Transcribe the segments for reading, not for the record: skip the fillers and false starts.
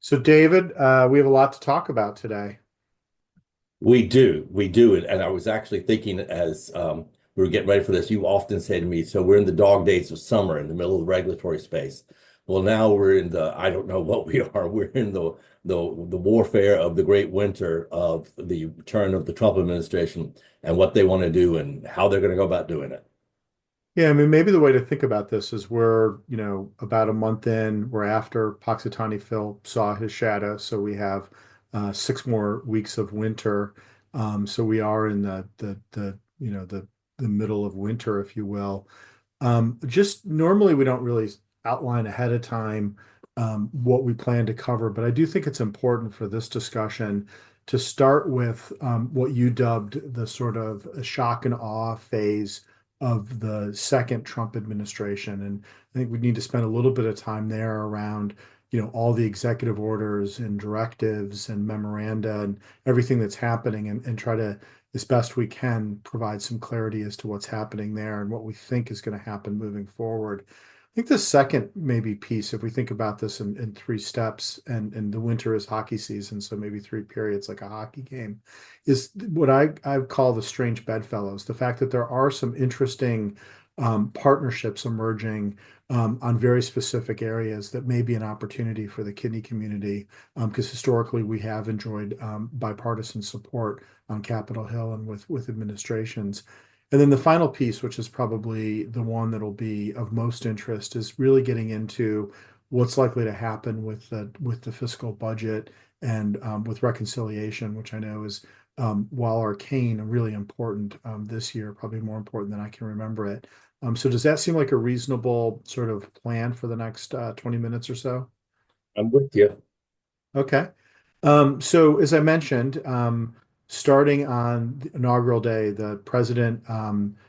So, David, we have a lot to talk about today. We do. And I was actually thinking as we were getting ready for this, you often say to me, so we're in the dog days of summer in the middle of the regulatory space. Well, now we're in I don't know what we are. We're in the warfare of the great winter of the return of the Trump administration and what they want to do and how they're going to go about doing it. Yeah, I mean, maybe the way to think about this is we're, about a month in, we're after Puxatawny Phil saw his shadow, so we have 6 more weeks of winter. So we are in the middle of winter, if you will. Just normally we don't really outline ahead of time what we plan to cover, but I do think it's important for this discussion to start with what you dubbed the sort of shock and awe phase of the second Trump administration. And I think we need to spend a little bit of time there around, all the executive orders and directives and memoranda and everything that's happening and try to as best we can, provide some clarity as to what's happening there and what we think is going to happen moving forward. I think the second maybe piece, if we think about this in three steps, and the winter is hockey season, so maybe three periods like a hockey game, is what I call the strange bedfellows. The fact that there are some interesting partnerships emerging on very specific areas that may be an opportunity for the kidney community, because historically we have enjoyed bipartisan support on Capitol Hill and with administrations. And then the final piece, which is probably the one that'll be of most interest, is really getting into what's likely to happen with the fiscal budget and with reconciliation, which I know is while arcane and really important this year, probably more important than I can remember it. So does that seem like a reasonable sort of plan for the next 20 minutes or so? I'm with you. Okay. So as I mentioned, starting on the inaugural day, the president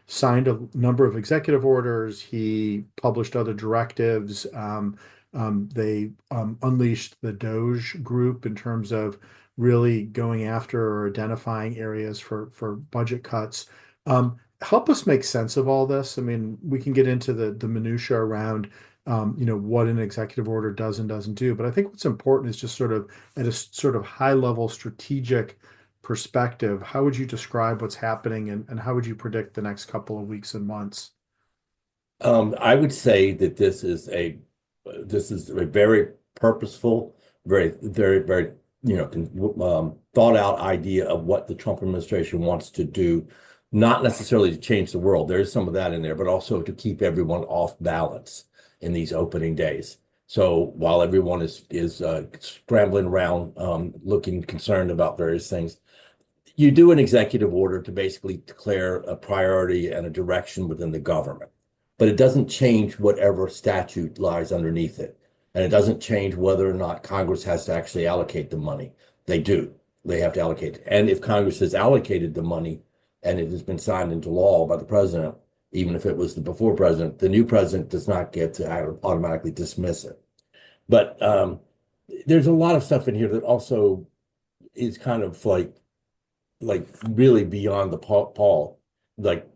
signed a number of executive orders. He published other directives. They unleashed the Doge group in terms of really going after or identifying areas for budget cuts. Help us make sense of all this. I mean, we can get into the minutia around what an executive order does and doesn't do. But I think what's important is just sort of at a sort of high level strategic perspective, how would you describe what's happening and how would you predict the next couple of weeks and months? I would say that this is a very purposeful, very thought out idea of what the Trump administration wants to do, not necessarily to change the world. There is some of that in there, but also to keep everyone off balance in these opening days. So while everyone is scrambling around, looking concerned about various things, you do an executive order to basically declare a priority and a direction within the government, but it doesn't change whatever statute lies underneath it. And it doesn't change whether or not Congress has to actually allocate the money. They do. They have to allocate it. And if Congress has allocated the money and it has been signed into law by the president, even if it was the before president, the new president does not get to automatically dismiss it. But there's a lot of stuff in here that also is kind of like really beyond the Paul. Like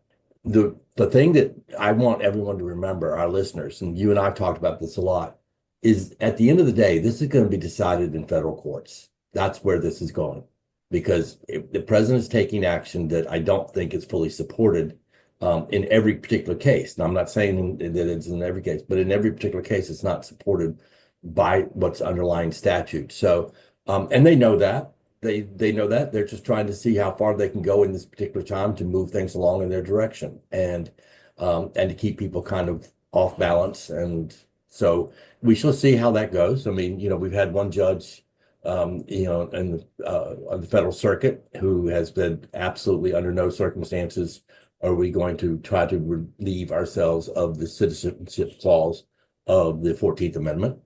the thing that I want everyone to remember, our listeners, and you and I've talked about this a lot, is at the end of the day, this is going to be decided in federal courts. That's where this is going. Because if the president is taking action that I don't think is fully supported in every particular case. Now, I'm not saying that it's in every case, but in every particular case, it's not supported by what's underlying statute. So, and they know that. They know that they're just trying to see how far they can go in this particular time to move things along in their direction and to keep people kind of off balance. And so we shall see how that goes. I mean, we've had one judge, on the federal circuit who has been absolutely under no circumstances are we going to try to relieve ourselves of the citizenship clause of the 14th Amendment.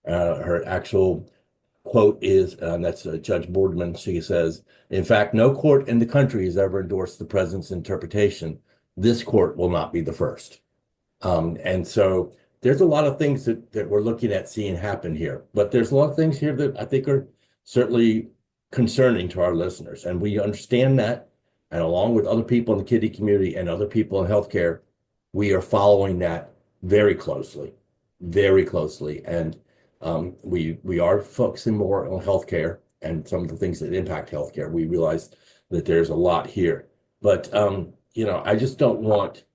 Her actual quote is, and that's Judge Boardman, she says, in fact, no court in the country has ever endorsed the president's interpretation. This court will not be the first. And so there's a lot of things that we're looking at seeing happen here, but there's a lot of things here that I think are certainly concerning to our listeners. And we understand that. And along with other people in the kidney community and other people in healthcare, we are following that very closely, very closely. And We are focusing more on healthcare and some of the things that impact healthcare. We realize that there's a lot here, but I just don't want,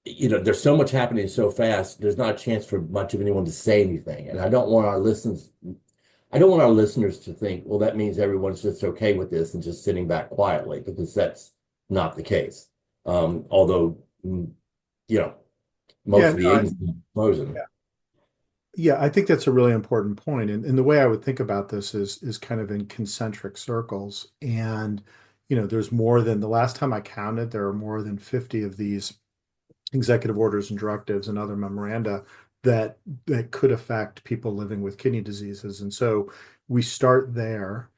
there's so much happening so fast. There's not a chance for much of anyone to say anything, and I don't want our listeners to think, well, that means everyone's just okay with this and just sitting back quietly, because that's not the case. Although, you know, most Yeah, of the no, agencies are frozen. yeah, I think that's a really important point. And the way I would think about this is kind of in concentric circles. And, there's more than the last time I counted, there are more than 50 of these executive orders and directives and other memoranda that could affect people living with kidney diseases. And so we start there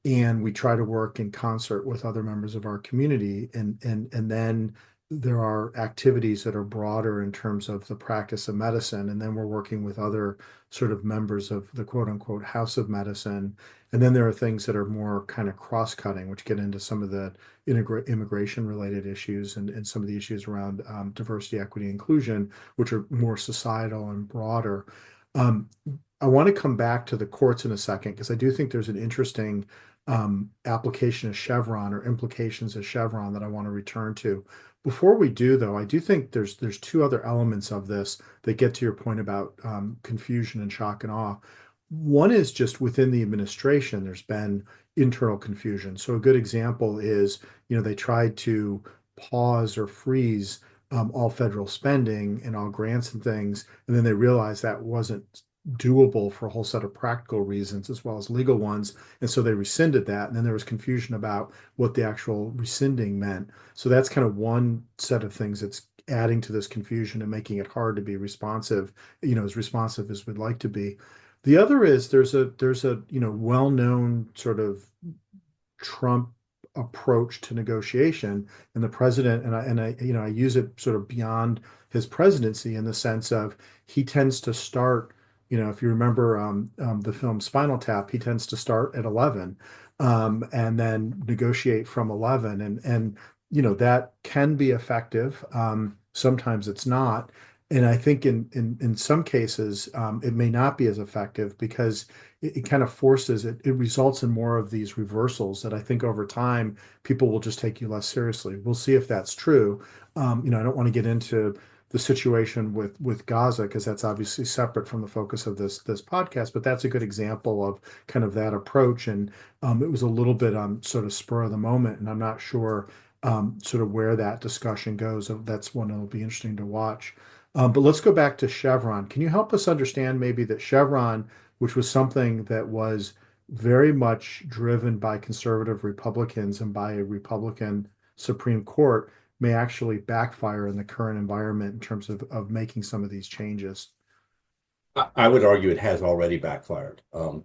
and we try to work in concert with other members of our community, and then there are activities that are broader in terms of the practice of medicine, and then we're working with other sort of members of the quote unquote house of medicine, and then there are things that are more kind of cross-cutting, which get into some of the immigration related issues, and some of the issues around diversity, equity, inclusion, which are more societal and broader. um, I want to come back to the courts in a second because I do think there's an interesting application of Chevron or implications of Chevron that I want to return to. Before we do, though, I do think there's two other elements of this that get to your point about confusion and shock and awe. One is just within the administration, there's been internal confusion. So a good example is, they tried to pause or freeze all federal spending and all grants and things, and then they realized that wasn't doable for a whole set of practical reasons as well as legal ones. And so they rescinded that. And then there was confusion about what the actual rescinding meant. So that's kind of one set of things that's adding to this confusion and making it hard to be responsive, as responsive as we'd like to be. The other is there's a well-known sort of Trump approach to negotiation, and the president, and I use it sort of beyond his presidency in the sense of he tends to start, if you remember the film Spinal Tap, he tends to start at 11 and then negotiate from 11, and that can be effective. Sometimes it's not. And I think in some cases, it may not be as effective because it kind of forces it results in more of these reversals that I think over time people will just take you less seriously. We'll see if that's true. I don't want to get into the situation with Gaza because that's obviously separate from the focus of this podcast, but that's a good example of kind of that approach. And it was a little bit on sort of spur of the moment, and I'm not sure sort of where that discussion goes. That's one that'll be interesting to watch. But let's go back to Chevron. Can you help us understand maybe that Chevron, which was something that was very much driven by conservative Republicans and by a Republican Supreme Court, may actually backfire in the current environment in terms of making some of these changes? I would argue it has already backfired. And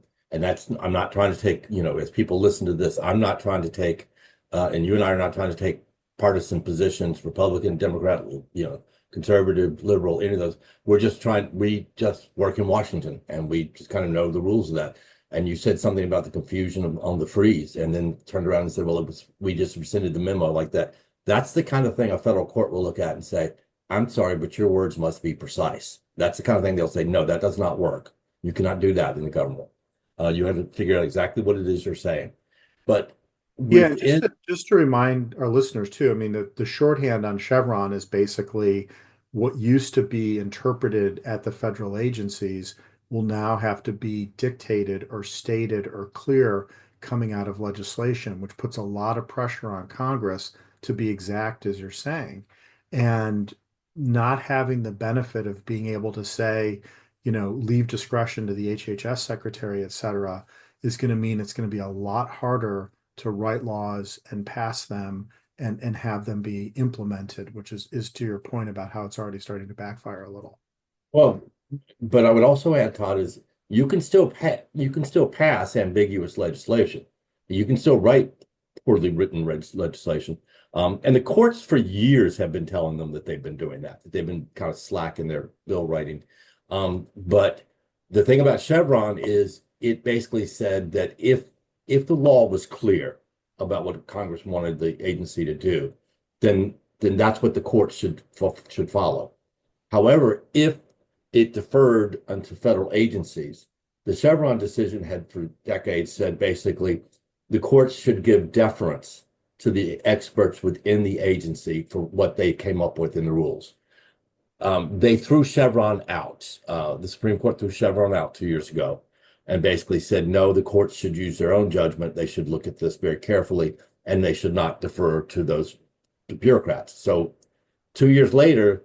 I'm not trying to take, as people listen to this, I'm not trying to take, and you and I are not trying to take partisan positions, Republican, Democrat, conservative, liberal, any of those. We just work in Washington and we just kind of know the rules of that. And you said something about the confusion on the freeze and then turned around and said, well, we just rescinded the memo like that. That's the kind of thing a federal court will look at and say, I'm sorry, but your words must be precise. That's the kind of thing they'll say, no, that does not work. You cannot do that in the government. You have to figure out exactly what it is you're saying. But Yeah, and within, just to remind our listeners too, I mean, the shorthand on Chevron is basically what used to be interpreted at the federal agencies will now have to be dictated or stated or clear coming out of legislation, which puts a lot of pressure on Congress to be exact as you're saying. And not having the benefit of being able to say, leave discretion to the HHS secretary, et cetera, is going to mean it's going to be a lot harder to write laws and pass them and have them be implemented, which is to your point about how it's already starting to backfire a little. well, but I would also add, Todd, is you can still pass ambiguous legislation. You can still write poorly written legislation. And the courts for years have been telling them that they've been doing that they've been kind of slack in their bill writing. But the thing about Chevron is it basically said that if the law was clear about what Congress wanted the agency to do, then that's what the court should follow. However, if it deferred unto federal agencies. The Chevron decision had for decades said basically the courts should give deference to the experts within the agency for what they came up with in the rules. They threw Chevron out. The Supreme Court threw Chevron out 2 years ago and basically said, no, the courts should use their own judgment. They should look at this very carefully and they should not defer to those bureaucrats. So 2 years later,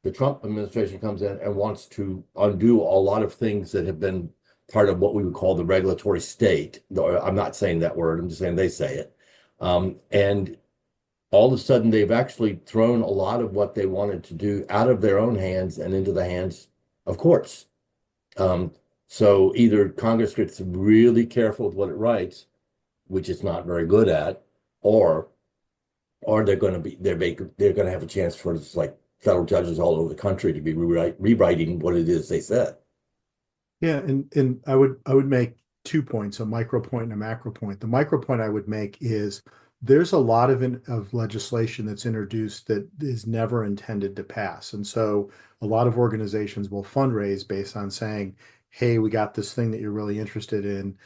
the Trump administration comes in and wants to undo a lot of things that have been part of what we would call the regulatory state. I'm not saying that word, I'm just saying they say it. And all of a sudden, they've actually thrown a lot of what they wanted to do out of their own hands and into the hands of courts. Um, so either Congress gets really careful with what it writes, which it's not very good at, or they're going to be they're going to have a chance for this like federal judges all over the country to be rewriting what it is they said. Yeah, and I would make 2 points, a micro point and a macro point. The micro point I would make is there's a lot of legislation that's introduced that is never intended to pass. And so a lot of organizations will fundraise based on saying, hey, we got this thing that you're really interested in,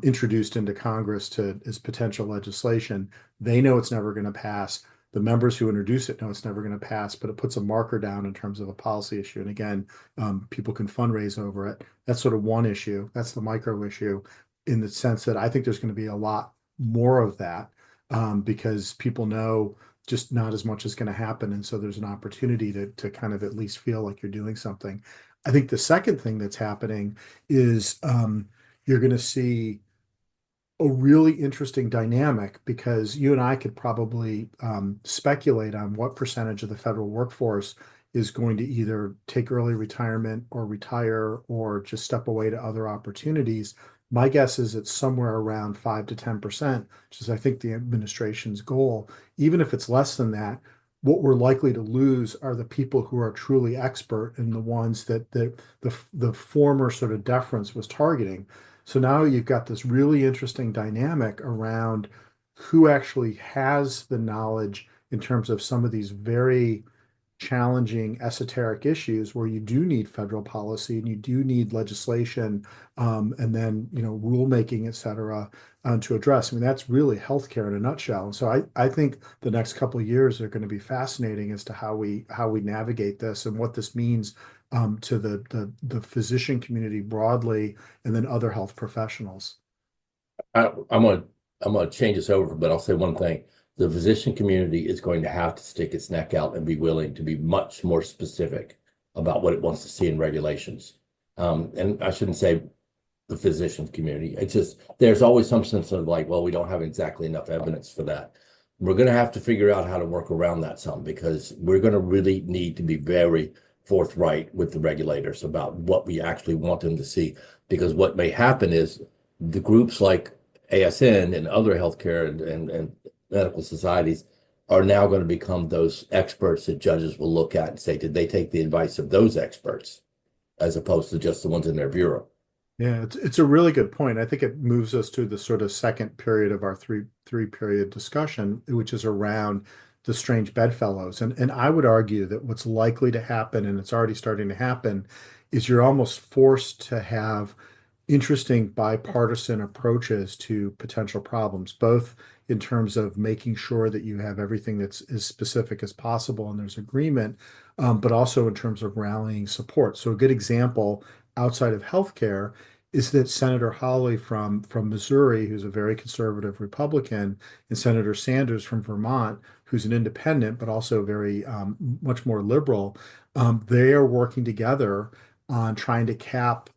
introduced into Congress to as potential legislation. They know it's never going to pass. The members who introduce it know it's never going to pass, but it puts a marker down in terms of a policy issue. And again, people can fundraise over it. That's sort of one issue. That's the micro issue in the sense that I think there's going to be a lot more of that because people know just not as much is going to happen. And so there's an opportunity to kind of at least feel like you're doing something. I think the second thing that's happening is you're going to see a really interesting dynamic because you and I could probably speculate on what percentage of the federal workforce is going to either take early retirement or retire or just step away to other opportunities. My guess is it's somewhere around 5 to 10%, which is, I think, the administration's goal. Even if it's less than that, what we're likely to lose are the people who are truly expert and the ones that the former sort of deference was targeting. So now you've got this really interesting dynamic around who actually has the knowledge in terms of some of these very challenging esoteric issues where you do need federal policy and you do need legislation and then rulemaking, et cetera, to address. I mean, that's really healthcare in a nutshell. And so I think the next couple of years are going to be fascinating as to how we navigate this and what this means to the physician community broadly and then other health professionals. I'm gonna change this over, but I'll say one thing. The physician community is going to have to stick its neck out and be willing to be much more specific about what it wants to see in regulations. And I shouldn't say the physician community. It's just there's always some sense of like, well, we don't have exactly enough evidence for that. We're going to have to figure out how to work around that some because we're going to really need to be very forthright with the regulators about what we actually want them to see. Because what may happen is the groups like ASN and other healthcare and medical societies are now going to become those experts that judges will look at and say, did they take the advice of those experts as opposed to just the ones in their bureau? Yeah, it's a really good point. I think it moves us to the sort of second period of our three period discussion, which is around the strange bedfellows. And I would argue that what's likely to happen, and it's already starting to happen, is you're almost forced to have interesting bipartisan approaches to potential problems, both in terms of making sure that you have everything that's as specific as possible and there's agreement, but also in terms of rallying support. So a good example outside of healthcare is that Senator Hawley from Missouri, who's a very conservative Republican, and Senator Sanders from Vermont, who's an independent but also very much more liberal, they are working together on trying to cap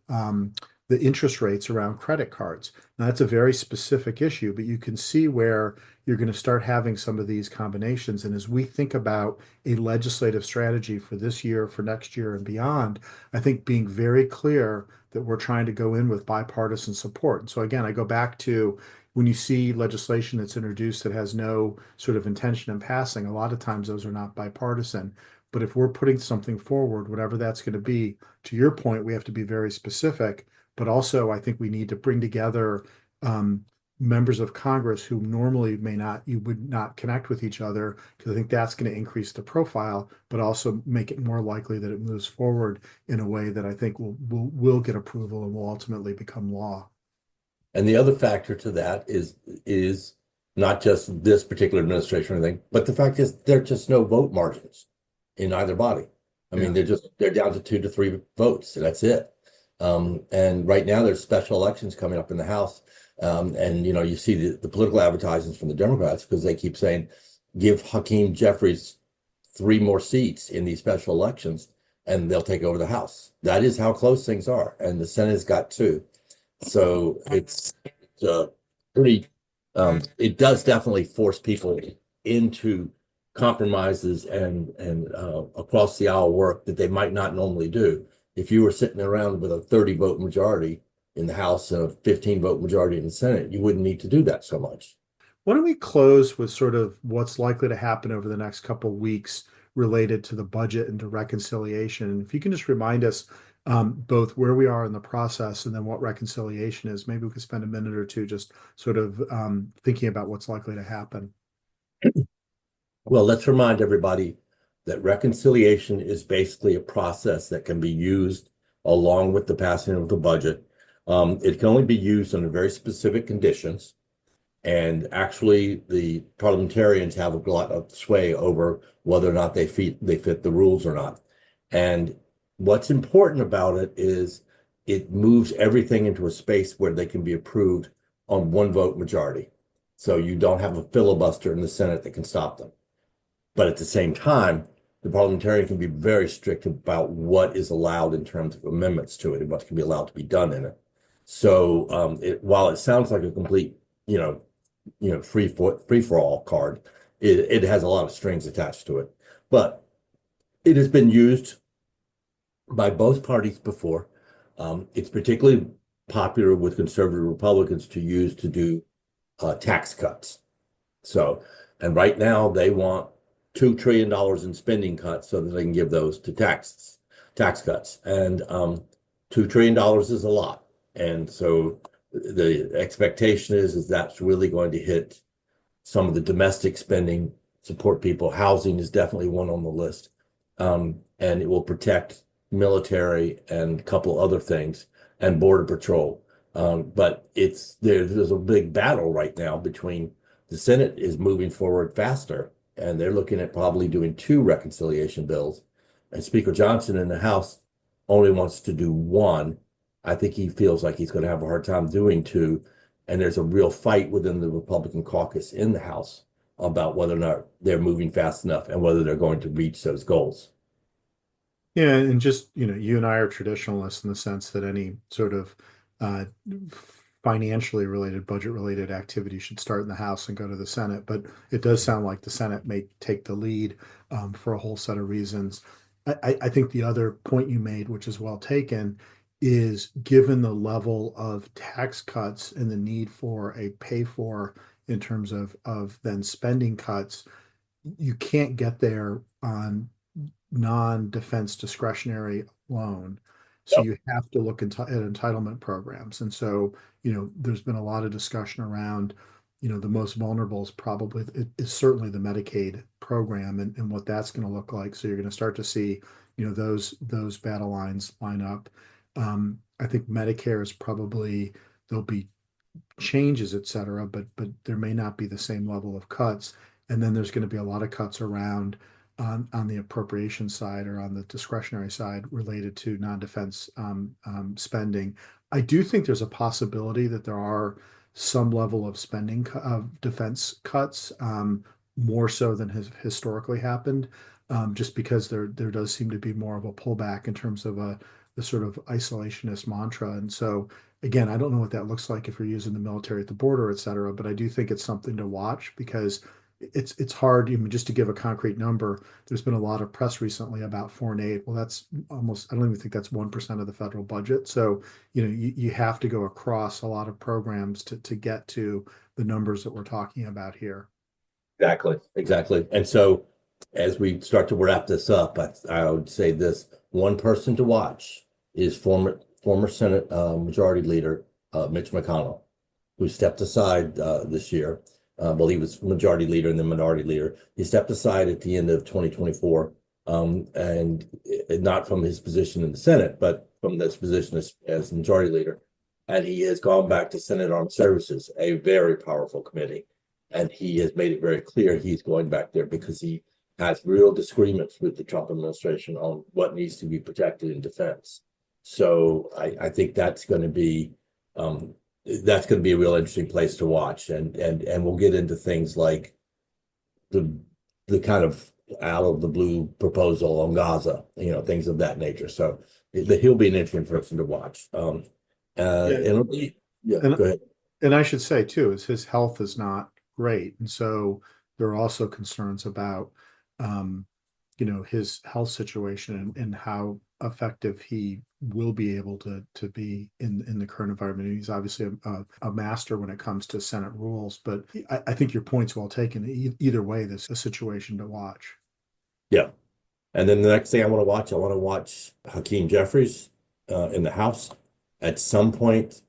the interest rates around credit cards. Now, that's a very specific issue, but you can see where you're going to start having some of these combinations. And as we think about a legislative strategy for this year, for next year, and beyond, I think being very clear that we're trying to go in with bipartisan support. And so, again, I go back to when you see legislation that's introduced that has no sort of intention in passing, a lot of times those are not bipartisan. But if we're putting something forward, whatever that's going to be, to your point, we have to be very specific. But also, I think we need to bring together members of Congress who normally may not, you would not connect with each other, because I think that's going to increase the profile, but also make it more likely that it moves forward in a way that I think will get approval and will ultimately become law. And the other factor to that is not just this particular administration or anything, but the fact is there are just no vote margins in either body. I mean, Yeah. they're down to 2 to 3 votes, and that's it. And right now there's special elections coming up in the House. And you see the political advertisements from the Democrats because they keep saying, give Hakeem Jeffries 3 more seats in these special elections, and they'll take over the House. That is how close things are. And the Senate's got 2. So it's pretty, it does definitely force people into compromises and across the aisle work that they might not normally do. If you were sitting around with a 30 vote majority in the House and a 15 vote majority in the Senate, you wouldn't need to do that so much. Why don't we close with sort of what's likely to happen over the next couple of weeks related to the budget and to reconciliation? And if you can just remind us both where we are in the process and then what reconciliation is, maybe we could spend a minute or two just sort of thinking about what's likely to happen. Well, let's remind everybody that reconciliation is basically a process that can be used along with the passing of the budget. It can only be used under very specific conditions. And actually, the parliamentarians have a lot of sway over whether or not they fit the rules or not. And what's important about it is it moves everything into a space where they can be approved on 1 vote majority. So you don't have a filibuster in the Senate that can stop them. But at the same time, the parliamentarian can be very strict about what is allowed in terms of amendments to it and what can be allowed to be done in it. So while it sounds like a complete, free for all card, it has a lot of strings attached to it. But it has been used by both parties before. It's particularly popular with conservative Republicans to use to do tax cuts. So, and right now they want $2 trillion in spending cuts so that they can give those to tax cuts. And $2 trillion is a lot. And so the expectation is that's really going to hit some of the domestic spending, support people. Housing is definitely one on the list. And it will protect military and a couple other things and border patrol. But there's a big battle right now between the Senate is moving forward faster, and they're looking at probably doing 2 reconciliation bills. And Speaker Johnson in the House only wants to do one. I think he feels like he's going to have a hard time doing 2. And there's a real fight within the Republican caucus in the House about whether or not they're moving fast enough and whether they're going to reach those goals. Yeah, and just, you and I are traditionalists in the sense that any sort of uh, financially related, budget related activity should start in the House and go to the Senate. But it does sound like the Senate may take the lead for a whole set of reasons. I think the other point you made, which is well taken, is given the level of tax cuts and the need for a pay for in terms of then spending cuts, you can't get there on non-defense discretionary loan. So Yep. you have to look at entitlement programs. And so, there's been a lot of discussion around, the most vulnerable is probably is certainly the Medicaid program and what that's going to look like. So you're going to start to see, those battle lines line up. I think Medicare is probably there'll be changes, et cetera, but there may not be the same level of cuts. And then there's going to be a lot of cuts around on the appropriation side or on the discretionary side related to non-defense spending. I do think there's a possibility that there are some level of spending of defense cuts, more so than has historically happened, just because there does seem to be more of a pullback in terms of the sort of isolationist mantra. And so again, I don't know what that looks like if you're using the military at the border, et cetera, but I do think it's something to watch because it's hard. I mean, just to give a concrete number, there's been a lot of press recently about foreign aid. Well, that's almost, I don't even think that's 1% of the federal budget. So, you have to go across a lot of programs to get to the numbers that we're talking about here. Exactly. Exactly. And so as we start to wrap this up, I would say this one person to watch is former Senate Majority Leader Mitch McConnell. who stepped aside this year. Well, he was majority leader and then minority leader. He stepped aside at the end of 2024, and not from his position in the Senate, but from this position as majority leader. And he has gone back to Senate Armed Services, a very powerful committee. And he has made it very clear he's going back there because he has real disagreements with the Trump administration on what needs to be protected in defense. So I think that's going to be a real interesting place to watch, and we'll get into things like the kind of out of the blue proposal on Gaza, things of that nature. So he'll be an interesting person to watch. Yeah. Yeah, And go ahead. and I should say too, is his health is not great. And so there are also concerns about his health situation and how effective he will be able to be in the current environment. And he's obviously a master when it comes to Senate rules, but I think your point's well taken. Either way, this is a situation to watch. Yeah. And then the next thing I want to watch Hakeem Jeffries in the House. At some point,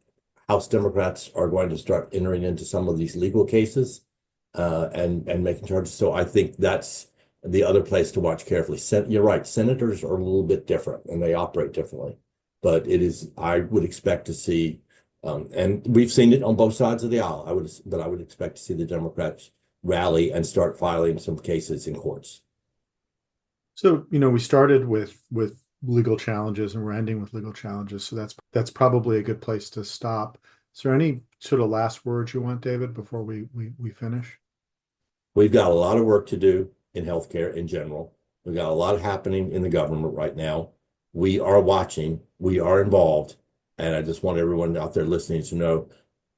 House Democrats are going to start entering into some of these legal cases and making charges. So I think that's the other place to watch carefully. You're right. Senators are a little bit different and they operate differently. But I would expect to see, and we've seen it on both sides of the aisle. I would expect to see the Democrats rally and start filing some cases in courts. So, we started with legal challenges and we're ending with legal challenges. So that's probably a good place to stop. Is there any sort of last words you want, David, before we finish? We've got a lot of work to do in healthcare in general. We've got a lot happening in the government right now. We are watching, we are involved, and I just want everyone out there listening to know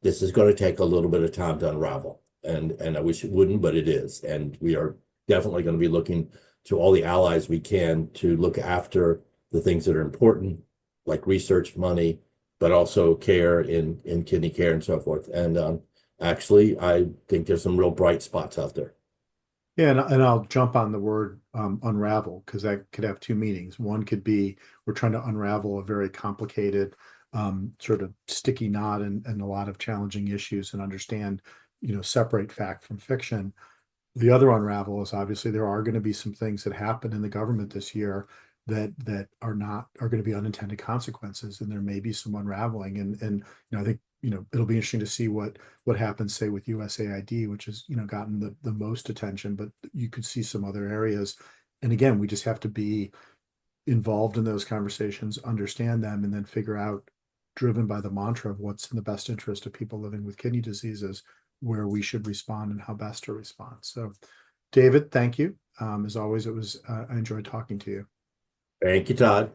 this is going to take a little bit of time to unravel. And I wish it wouldn't, but it is. And we are definitely going to be looking to all the allies we can to look after the things that are important, like research money, but also care in kidney care and so forth. And actually, I think there's some real bright spots out there. Yeah, and I'll jump on the word unravel, because that could have two meanings. One could be we're trying to unravel a very complicated sort of sticky knot and a lot of challenging issues and understand, separate fact from fiction. The other unravel is obviously there are going to be some things that happen in the government this year that are going to be unintended consequences, and there may be some unraveling. And I think it'll be interesting to see what happens, say, with USAID, which has gotten the most attention, but you could see some other areas. And again, we just have to be involved in those conversations, understand them, and then figure out, driven by the mantra of what's in the best interest of people living with kidney diseases, where we should respond and how best to respond. So, David, thank you. As always, I enjoyed talking to you. Thank you, Todd.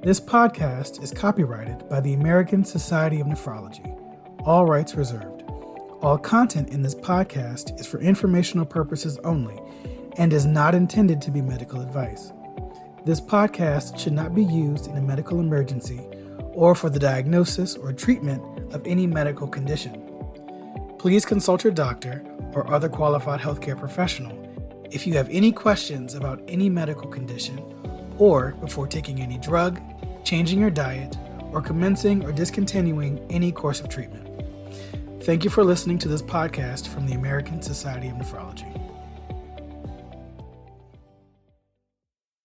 This podcast is copyrighted by the American Society of Nephrology. All rights reserved. All content in this podcast is for informational purposes only and is not intended to be medical advice. This podcast should not be used in a medical emergency or for the diagnosis or treatment of any medical condition. Please consult your doctor or other qualified healthcare professional if you have any questions about any medical condition or before taking any drug, changing your diet, or commencing or discontinuing any course of treatment. Thank you for listening to this podcast from the American Society of Nephrology.